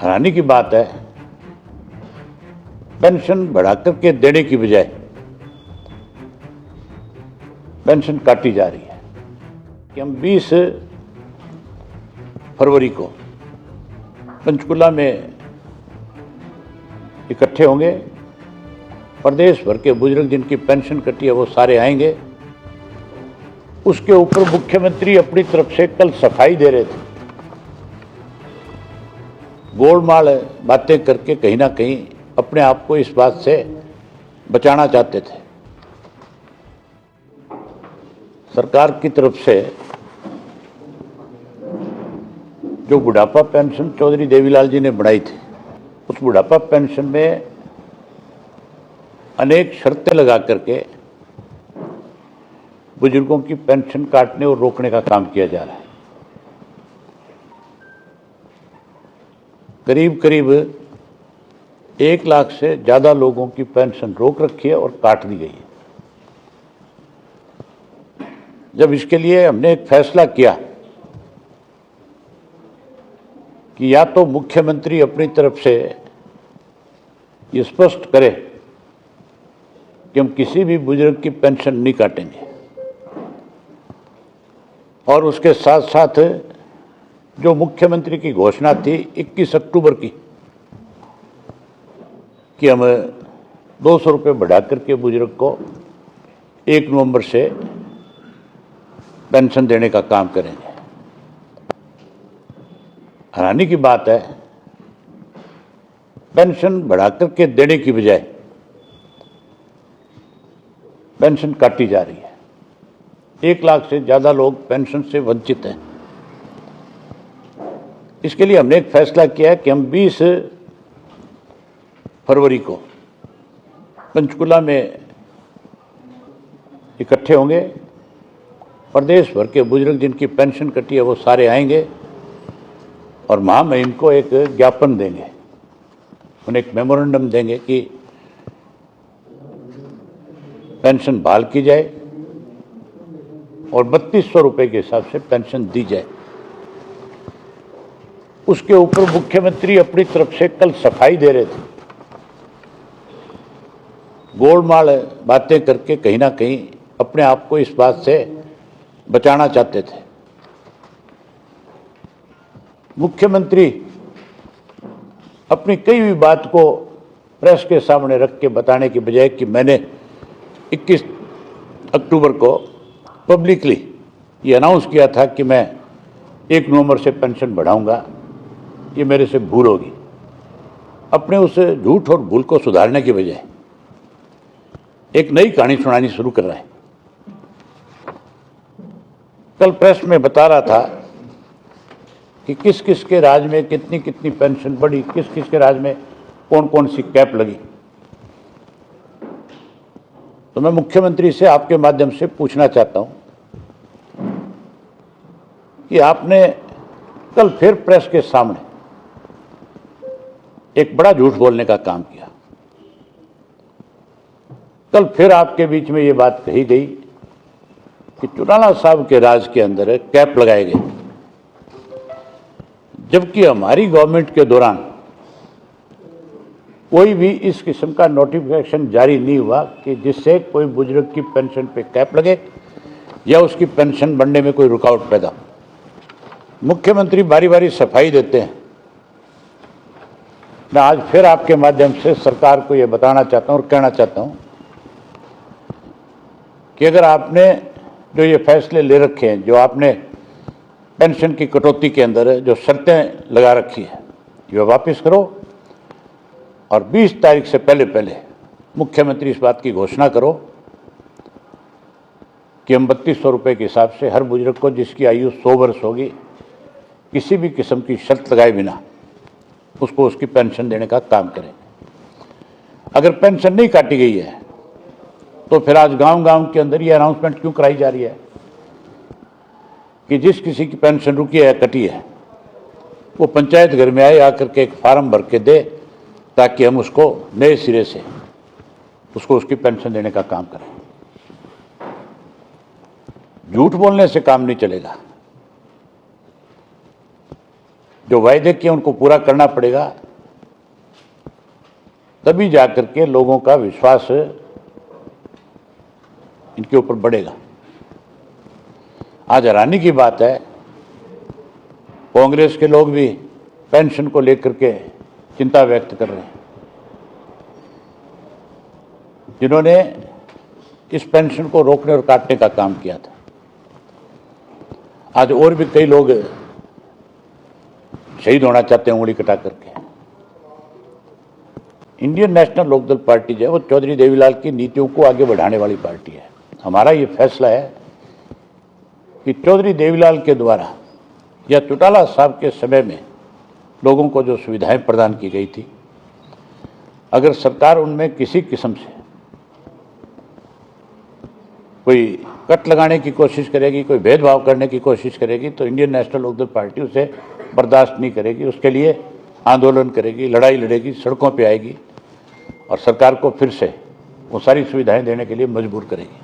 हैरानी की बात है, पेंशन बढ़ाकर के देने की बजाय पेंशन काटी जा रही है कि हम 20 फरवरी को पंचकुला में इकट्ठे होंगे। प्रदेश भर के बुजुर्ग जिनकी पेंशन कटी है वो सारे आएंगे। उसके ऊपर मुख्यमंत्री अपनी तरफ से कल सफाई दे रहे थे, गोलमाल बातें करके कहीं ना कहीं अपने आप को इस बात से बचाना चाहते थे। सरकार की तरफ से जो बुढ़ापा पेंशन चौधरी देवीलाल जी ने बढ़ाई थी, उस बुढ़ापा पेंशन में अनेक शर्तें लगा करके बुजुर्गों की पेंशन काटने और रोकने का काम किया जा रहा है। करीब करीब 1 लाख से ज्यादा लोगों की पेंशन रोक रखी है और काट दी गई है। जब इसके लिए हमने एक फैसला किया कि या तो मुख्यमंत्री अपनी तरफ से ये स्पष्ट करे कि हम किसी भी बुजुर्ग की पेंशन नहीं काटेंगे, और उसके साथ साथ जो मुख्यमंत्री की घोषणा थी 21 अक्टूबर की कि हम 200 रुपये बढ़ा करके बुजुर्ग को 1 नवंबर से पेंशन देने का काम करेंगे। हैरानी की बात है, पेंशन बढ़ा करके देने की बजाय पेंशन काटी जा रही है। 1 लाख से ज्यादा लोग पेंशन से वंचित हैं। इसके लिए हमने एक फैसला किया है कि हम 20 फरवरी को पंचकुला में इकट्ठे होंगे। प्रदेश भर के बुजुर्ग जिनकी पेंशन कटी है वो सारे आएंगे और महामहिम को एक ज्ञापन देंगे, उन्हें एक मेमोरेंडम देंगे कि पेंशन बहाल की जाए और 3200 रुपये के हिसाब से पेंशन दी जाए। उसके ऊपर मुख्यमंत्री अपनी तरफ से कल सफाई दे रहे थे, गोलमाल बातें करके कहीं ना कहीं अपने आप को इस बात से बचाना चाहते थे। मुख्यमंत्री अपनी कई भी बात को प्रेस के सामने रख के बताने की बजाय कि मैंने 21 अक्टूबर को पब्लिकली ये अनाउंस किया था कि मैं 1 नवंबर से पेंशन बढ़ाऊंगा, ये मेरे से भूल होगी, अपने उस झूठ और भूल को सुधारने की बजाय एक नई कहानी सुनानी शुरू कर रहा है। कल प्रेस में बता रहा था कि किस किस के राज में कितनी कितनी पेंशन बढ़ी, किस किस के राज में कौन कौन सी कैप लगी। तो मैं मुख्यमंत्री से आपके माध्यम से पूछना चाहता हूं कि आपने कल फिर प्रेस के सामने एक बड़ा झूठ बोलने का काम किया। कल फिर आपके बीच में ये बात कही गई कि चौटाला साहब के राज के अंदर कैप लगाए गए, जबकि हमारी गवर्नमेंट के दौरान कोई भी इस किस्म का नोटिफिकेशन जारी नहीं हुआ कि जिससे कोई बुजुर्ग की पेंशन पे कैप लगे या उसकी पेंशन बढ़ने में कोई रुकावट पैदा हो। मुख्यमंत्री बारी बारी सफाई देते हैं। मैं आज फिर आपके माध्यम से सरकार को यह बताना चाहता हूं और कहना चाहता हूं कि अगर आपने जो ये फैसले ले रखे हैं, जो आपने पेंशन की कटौती के अंदर जो शर्तें लगा रखी है, ये वापस करो और 20 तारीख से पहले पहले मुख्यमंत्री इस बात की घोषणा करो कि हम 3200 रुपये के हिसाब से हर बुजुर्ग को जिसकी आयु 100 वर्ष होगी, किसी भी किस्म की शर्त लगाए बिना उसको उसकी पेंशन देने का काम करें। अगर पेंशन नहीं काटी गई है तो फिर आज गांव-गांव के अंदर ये अनाउंसमेंट क्यों कराई जा रही है कि जिस किसी की पेंशन रुकी है, कटी है, वो पंचायत घर में आए, आकर के एक फार्म भर के दे, ताकि हम उसको नए सिरे से उसको उसकी पेंशन देने का काम करें। झूठ बोलने से काम नहीं चलेगा। जो वायदे किए उनको पूरा करना पड़ेगा, तभी जाकर के लोगों का विश्वास इनके ऊपर बढ़ेगा। आज हैरानी की बात है, कांग्रेस के लोग भी पेंशन को लेकर के चिंता व्यक्त कर रहे हैं, जिन्होंने इस पेंशन को रोकने और काटने का काम किया था। आज और भी कई लोग शहीद होना चाहते हैं उंगली कटा करके। इंडियन नेशनल लोकदल पार्टी जो है वो चौधरी देवीलाल की नीतियों को आगे बढ़ाने वाली पार्टी है। हमारा ये फैसला है कि चौधरी देवीलाल के द्वारा या चौटाला साहब के समय में लोगों को जो सुविधाएं प्रदान की गई थी, अगर सरकार उनमें किसी किस्म से कोई कट लगाने की कोशिश करेगी, कोई भेदभाव करने की कोशिश करेगी, तो इंडियन नेशनल लोकदल पार्टी उसे बर्दाश्त नहीं करेगी। उसके लिए आंदोलन करेगी, लड़ाई लड़ेगी, सड़कों पे आएगी और सरकार को फिर से वो सारी सुविधाएं देने के लिए मजबूर करेगी।